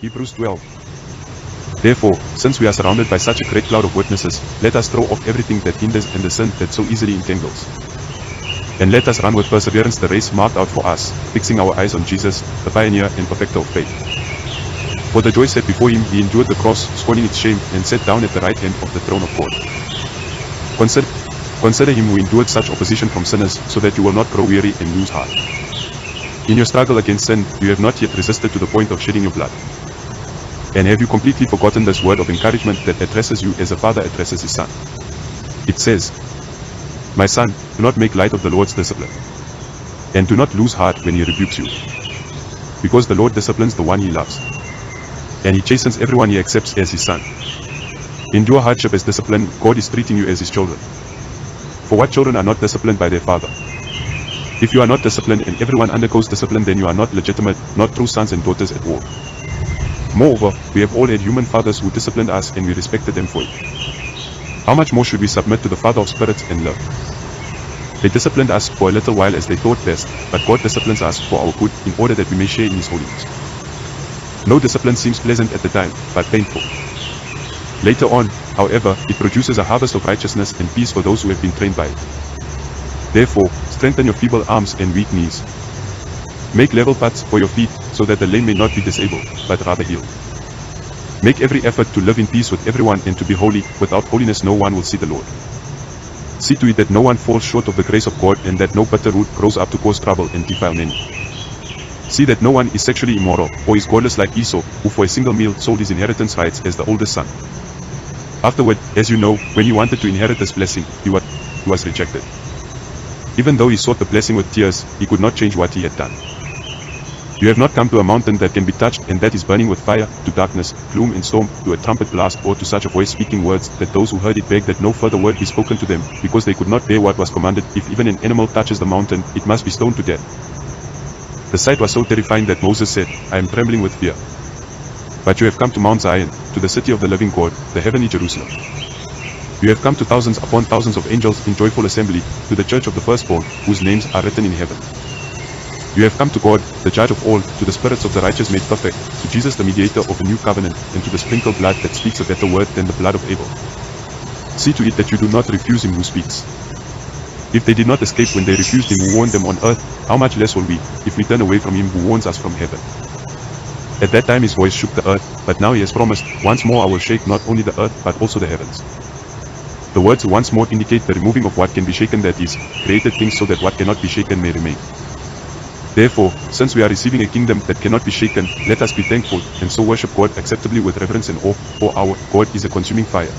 Hebrews 12. Therefore, since we are surrounded by such a great cloud of witnesses, let us throw off everything that hinders and the sin that so easily entangles. And let us run with perseverance the race marked out for us, fixing our eyes on Jesus, the pioneer and perfecter of faith. For the joy set before him, he endured the cross, scorning its shame, and sat down at the right hand of the throne of God. Consider him who endured such opposition from sinners, so that you will not grow weary and lose heart. In your struggle against sin, you have not yet resisted to the point of shedding your blood. And have you completely forgotten this word of encouragement that addresses you as a father addresses his son? It says, "My son, do not make light of the Lord's discipline. And do not lose heart when he rebukes you. Because the Lord disciplines the one he loves. And he chastens everyone he accepts as his son." Endure hardship as discipline. God is treating you as his children. For what children are not disciplined by their father? If you are not disciplined and everyone undergoes discipline, then you are not legitimate, not true sons and daughters at all. Moreover, we have all had human fathers who disciplined us and we respected them for it. How much more should we submit to the Father of spirits and live? They disciplined us for a little while as they thought best, but God disciplines us for our good in order that we may share in his holiness. No discipline seems pleasant at the time, but painful. Later on, however, it produces a harvest of righteousness and peace for those who have been trained by it. Therefore, strengthen your feeble arms and weak knees. Make level paths for your feet, so that the lame may not be disabled, but rather healed. Make every effort to live in peace with everyone and to be holy. Without holiness no one will see the Lord. See to it that no one falls short of the grace of God, and that no bitter root grows up to cause trouble and defile many. See that no one is sexually immoral, or is godless like Esau, who for a single meal sold his inheritance rights as the oldest son. Afterward, as you know, when he wanted to inherit this blessing, he was rejected. Even though he sought the blessing with tears, he could not change what he had done. You have not come to a mountain that can be touched and that is burning with fire, to darkness, gloom and storm, to a trumpet blast, or to such a voice speaking words, that those who heard it begged that no further word be spoken to them, because they could not bear what was commanded. If even an animal touches the mountain, it must be stoned to death. The sight was so terrifying that Moses said, "I am trembling with fear." But you have come to Mount Zion, to the city of the living God, the heavenly Jerusalem. You have come to thousands upon thousands of angels in joyful assembly, to the church of the firstborn, whose names are written in heaven. You have come to God, the judge of all, to the spirits of the righteous made perfect, to Jesus the mediator of a new covenant, and to the sprinkled blood that speaks a better word than the blood of Abel. See to it that you do not refuse him who speaks. If they did not escape when they refused him who warned them on earth, how much less will we, if we turn away from him who warns us from heaven? At that time his voice shook the earth, but now he has promised, "Once more I will shake not only the earth but also the heavens." The words "once more" indicate the removing of what can be shaken, that is, created things, so that what cannot be shaken may remain. Therefore, since we are receiving a kingdom that cannot be shaken, let us be thankful, and so worship God acceptably with reverence and awe, for our God is a consuming fire.